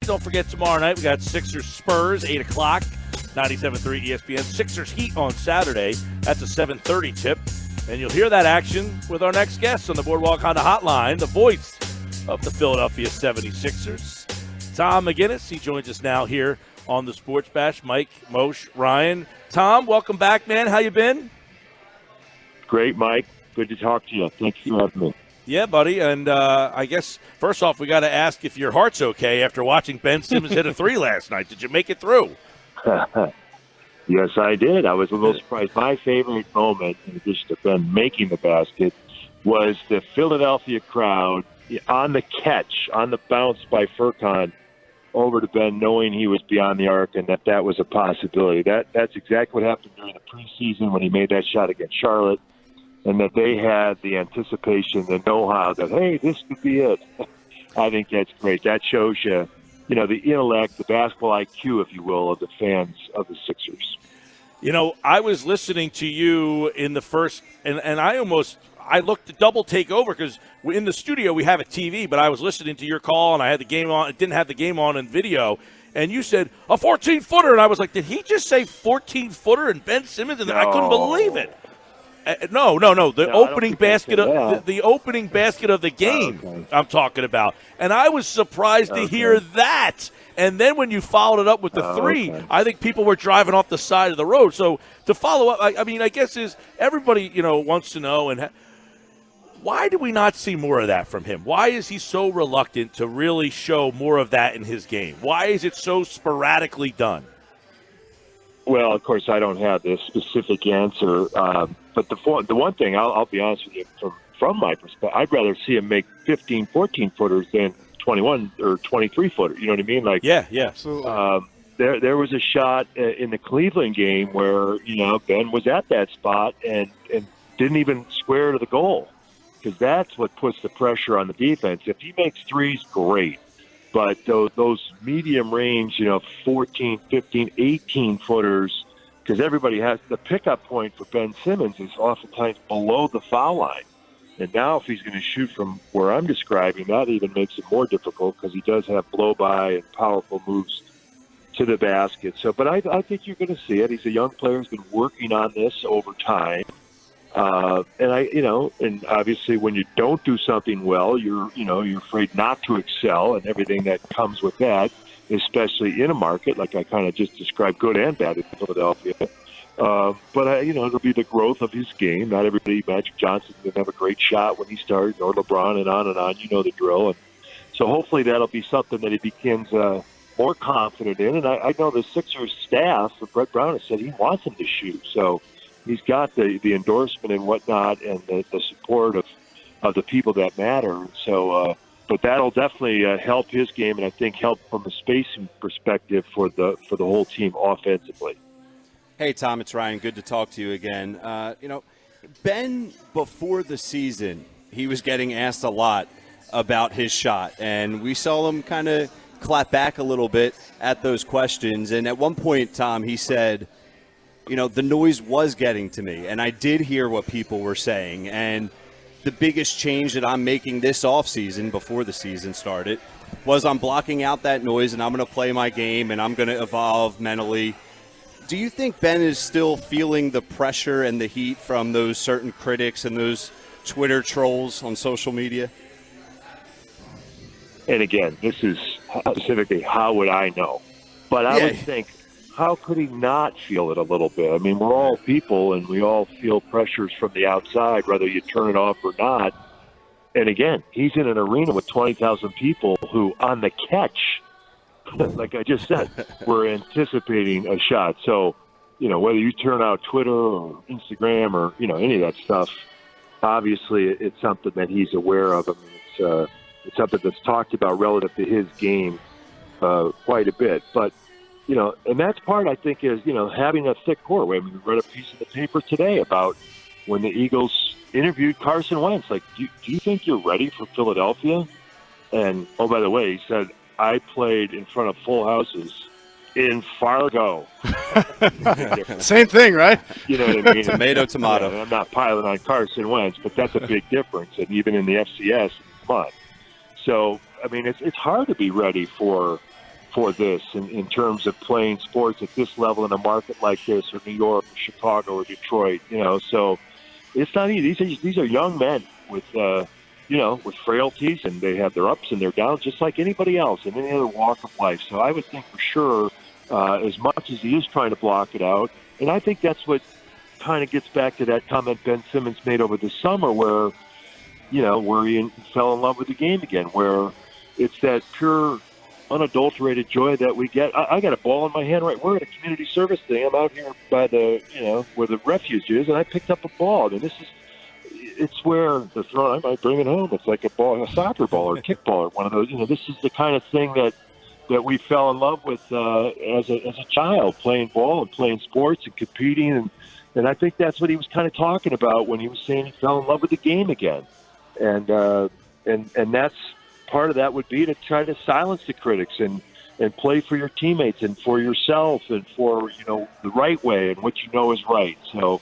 Don't forget, tomorrow night we got Sixers Spurs, 8 o'clock, 97.3 ESPN. Sixers Heat on Saturday. That's a 7:30 tip. And you'll hear that action with our next guest on the Boardwalk Honda Hotline, the voice of the Philadelphia 76ers, Tom McGinnis. He joins us now here on the Sports Bash. Mike, Moshe, Ryan. Tom, welcome back, man. How you been? Great, Mike. Good to talk to you. Thanks for having me. Yeah, buddy. And I guess, first off, we got to ask if your heart's okay after watching Ben Simmons hit a three last night. Did you make it through? Yes, I did. I was a little surprised. My favorite moment, in addition to Ben making the basket, was the Philadelphia crowd on the catch, on the bounce by Furkan over to Ben, knowing he was beyond the arc and that was a possibility. That's exactly what happened during the preseason when he made that shot against Charlotte, and that they had the anticipation, the know-how that, hey, this could be it. I think that's great. That shows you, the intellect, the basketball IQ, if you will, of the fans of the Sixers. I was listening to you in the first, and I looked to double take over because in the studio we have a TV, but I was listening to your call and I had the game on. It didn't have the game on in video, and you said a 14-footer, and I was like, did he just say 14-footer and Ben Simmons? And I couldn't believe it. No. The opening basket of the opening basket of the game. Okay. I'm talking about, and I was surprised to hear that. And then when you followed it up with the three, I think people were driving off the side of the road. So to follow up, I guess is everybody wants to know, and why do we not see more of that from him? Why is he so reluctant to really show more of that in his game? Why is it so sporadically done? Well, of course, I don't have the specific answer. But the one thing, I'll be honest with you, from my perspective, I'd rather see him make 15, 14-footers than 21 or 23-footer. You know what I mean? Like, yeah, absolutely. There was a shot in the Cleveland game where, Ben was at that spot and didn't even square to the goal, because that's what puts the pressure on the defense. If he makes threes, great. But those medium range, 14, 15, 18-footers, because everybody has the pickup point for Ben Simmons is oftentimes below the foul line. And now if he's going to shoot from where I'm describing, that even makes it more difficult because he does have blow-by and powerful moves to the basket. So, but I think you're going to see it. He's a young player who's been working on this over time. And obviously when you don't do something well, you're afraid not to excel and everything that comes with that, especially in a market like I kind of just described, good and bad in Philadelphia. But it'll be the growth of his game. Not everybody, Magic Johnson didn't have a great shot when he started, or LeBron, and on and on. You know the drill. And so hopefully that'll be something that he begins more confident in. And I know the Sixers staff, Brett Brown, has said he wants him to shoot. So he's got the endorsement and whatnot, and the support of the people that matter. So, but that'll definitely help his game, and I think help from a spacing perspective for the whole team offensively. Hey, Tom, it's Ryan. Good to talk to you again. Ben, before the season, he was getting asked a lot about his shot, and we saw him kind of clap back a little bit at those questions. And at one point, Tom, he said, the noise was getting to me, and I did hear what people were saying. And the biggest change that I'm making this offseason, before the season started, was I'm blocking out that noise, and I'm going to play my game, and I'm going to evolve mentally. Do you think Ben is still feeling the pressure and the heat from those certain critics and those Twitter trolls on social media? And again, this is specifically, how would I know? But I would think, how could he not feel it a little bit? I mean, we're all people, and we all feel pressures from the outside, whether you turn it off or not. And again, he's in an arena with 20,000 people who, on the catch, like I just said, we're anticipating a shot. So, whether you turn out Twitter or Instagram or, any of that stuff, obviously it's something that he's aware of. I mean, it's something that's talked about relative to his game quite a bit. But, and that's part, I think, is, having a thick core. I mean, we read a piece of the paper today about when the Eagles interviewed Carson Wentz. Like, do you think you're ready for Philadelphia? And, oh, by the way, he said, I played in front of full houses in Fargo. Same thing, right? You know what I mean? Tomato. I'm not piling on Carson Wentz, but that's a big difference. And even in the FCS, come on. So, I mean, it's hard to be ready for for this in terms of playing sports at this level in a market like this, or New York, or Chicago, or Detroit. So it's not easy. These are young men with with frailties, and they have their ups and their downs, just like anybody else in any other walk of life. So I would think for sure, as much as he is trying to block it out, and I think that's what kind of gets back to that comment Ben Simmons made over the summer, where he fell in love with the game again, where it's that pure, unadulterated joy that we get. I got a ball in my hand right. We're at a community service thing. I'm out here by the, where the refuge is, and I picked up a ball. And it's where the throw, I might bring it home. It's like a soccer ball or a kickball or one of those. This is the kind of thing that we fell in love with as a child, playing ball and playing sports and competing. And I think that's what he was kind of talking about when he was saying he fell in love with the game again. And that's part of that would be to try to silence the critics and play for your teammates and for yourself and for, the right way and what is right. So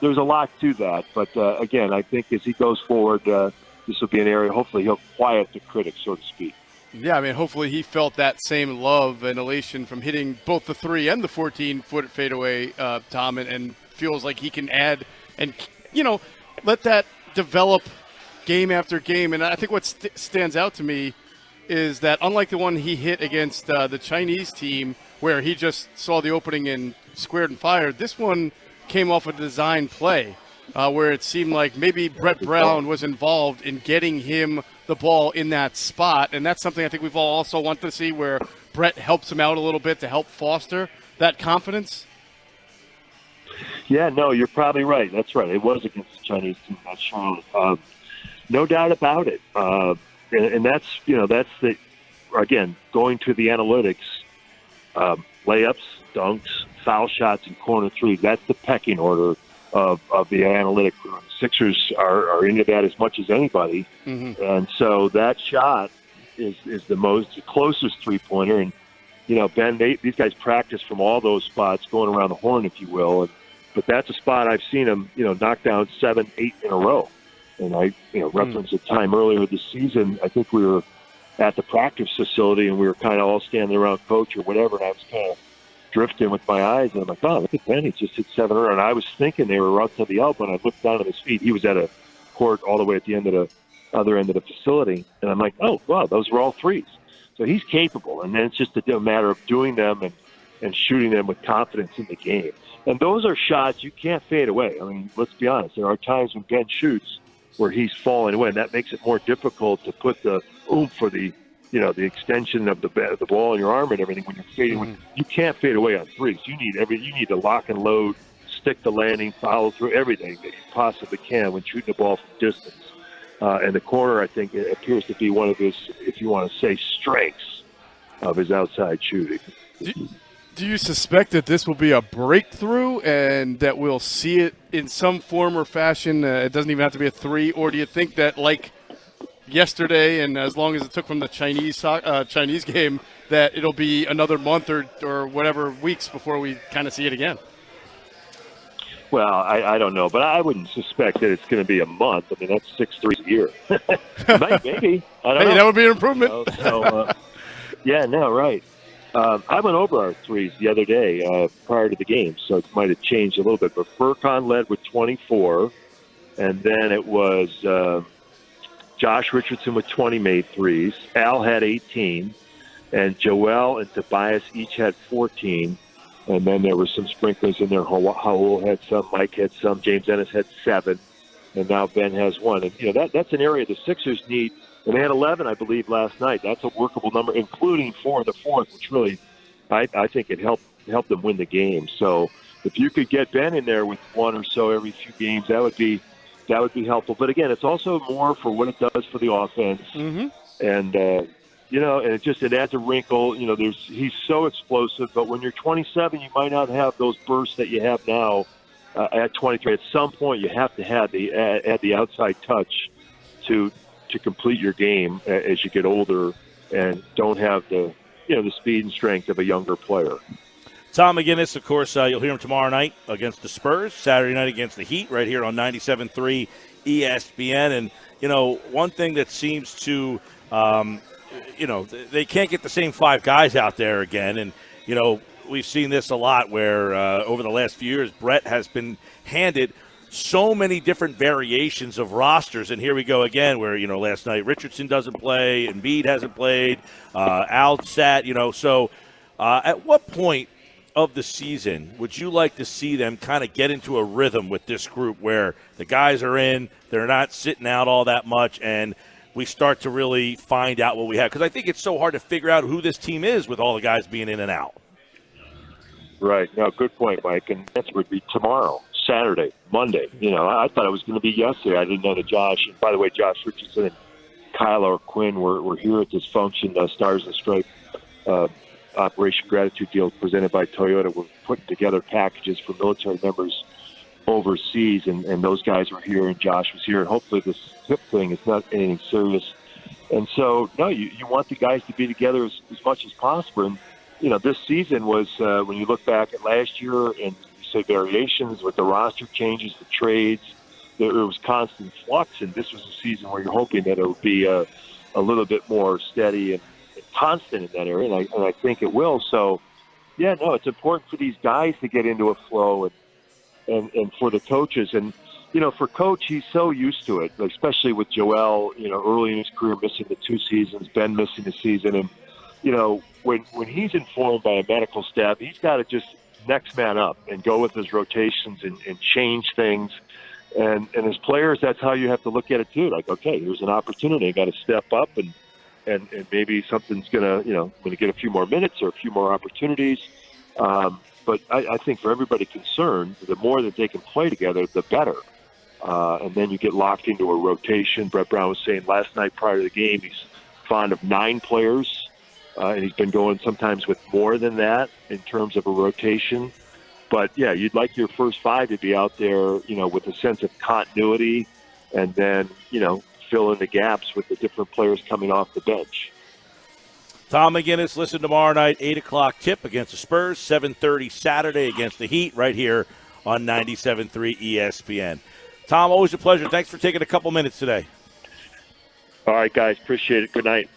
there's a lot to that. But, again, I think as he goes forward, this will be an area, hopefully he'll quiet the critics, so to speak. Yeah, I mean, hopefully he felt that same love and elation from hitting both the 3 and the 14-foot fadeaway, Tom, and feels like he can add and, let that develop game after game. And I think what stands out to me is that unlike the one he hit against the Chinese team where he just saw the opening and squared and fired, this one came off a design play where it seemed like maybe Brett Brown was involved in getting him the ball in that spot. And that's something I think we've all also wanted to see, where Brett helps him out a little bit to help foster that confidence. Yeah, no, you're probably right. That's right. It was against the Chinese team. That's Charlotte. No doubt about it. And that's the, again, going to the analytics, layups, dunks, foul shots, and corner threes. That's the pecking order of the analytic room. Sixers are into that as much as anybody. Mm-hmm. And so that shot is the closest three-pointer. And, Ben, these guys practice from all those spots going around the horn, if you will. But that's a spot I've seen them, knock down 7, 8 in a row. And I, referenced a time earlier this season. I think we were at the practice facility and we were kind of all standing around coach or whatever. And I was kind of drifting with my eyes. And I'm like, oh, look at Ben. He just hit 7 or. And I was thinking they were out to the elbow. And I looked down at his feet. He was at a court all the way at the end of the other end of the facility. And I'm like, oh, wow, those were all threes. So he's capable. And then it's just a matter of doing them and shooting them with confidence in the game. And those are shots you can't fade away. I mean, let's be honest. There are times when Ben shoots where he's falling away, and that makes it more difficult to put the oomph for the extension of the ball in your arm and everything when you're fading. Mm-hmm. You can't fade away on threes. You need to lock and load, stick the landing, follow through everything that you possibly can when shooting the ball from distance. And the corner, I think, it appears to be one of his, if you want to say, strengths of his outside shooting. Do you suspect that this will be a breakthrough and that we'll see it in some form or fashion? It doesn't even have to be a 3, or do you think that, like yesterday, and as long as it took from the Chinese game, that it'll be another month or whatever weeks before we kind of see it again? Well, I don't know, but I wouldn't suspect that it's going to be a month. I mean, that's 6 threes a year. Maybe. I don't know. That would be an improvement. Right. I went over our threes the other day prior to the game, so it might have changed a little bit. But Furkan led with 24, and then it was Josh Richardson with 20 made threes. Al had 18, and Joel and Tobias each had 14. And then there were some sprinklers in there. Howell had some, Mike had some, James Ennis had 7, and now Ben has 1. And, that's an area the Sixers need. And they had 11, I believe, last night. That's a workable number, including 4 in the fourth, which really, I think it helped them win the game. So if you could get Ben in there with 1 or so every few games, that would be helpful. But again, it's also more for what it does for the offense. Mm-hmm. And and it adds a wrinkle. He's so explosive, but when you're 27, you might not have those bursts that you have now at 23. At some point, you have to have the outside touch to complete your game as you get older and don't have the speed and strength of a younger player. Tom McGinnis, of course, you'll hear him tomorrow night against the Spurs, Saturday night against the Heat, right here on 97.3 ESPN. And, one thing that seems to they can't get the same 5 guys out there again. And, we've seen this a lot where over the last few years, Brett has been handed so many different variations of rosters. And here we go again where, last night Richardson doesn't play, Embiid hasn't played, Al sat, So at what point of the season would you like to see them kind of get into a rhythm with this group where the guys are in, they're not sitting out all that much, and we start to really find out what we have? Because I think it's so hard to figure out who this team is with all the guys being in and out. Right. No, good point, Mike. And that would be tomorrow, Saturday, Monday. I thought it was going to be yesterday. I didn't know that Josh, and by the way, Josh Richardson and Kyle or Quinn were here at this function, Stars and Stripes Operation Gratitude Deal presented by Toyota. We're putting together packages for military members overseas, and those guys were here, and Josh was here. And hopefully this hip thing is not anything serious. And so, no, you want the guys to be together as much as possible. And, this season was, when you look back at last year and you say variations with the roster changes, the trades, there was constant flux, and this was a season where you're hoping that it would be a little bit more steady and constant in that area, and I think it will. So, yeah, no, it's important for these guys to get into a flow, and for the coaches. And, for Coach, he's so used to it, especially with Joel, early in his career missing the 2 seasons, Ben missing the season. And, when he's informed by a medical staff, he's got to just next man up and go with his rotations and change things. And as players, that's how you have to look at it too. Like, okay, here's an opportunity. I got to step up and maybe something's going to get a few more minutes or a few more opportunities. But I think for everybody concerned, the more that they can play together, the better. And then you get locked into a rotation. Brett Brown was saying last night prior to the game, he's fond of 9 players. And he's been going sometimes with more than that in terms of a rotation. But, yeah, you'd like your first 5 to be out there, with a sense of continuity, and then, fill in the gaps with the different players coming off the bench. Tom McGinnis, listen tomorrow night, 8 o'clock tip against the Spurs, 7:30 Saturday against the Heat right here on 97.3 ESPN. Tom, always a pleasure. Thanks for taking a couple minutes today. All right, guys. Appreciate it. Good night.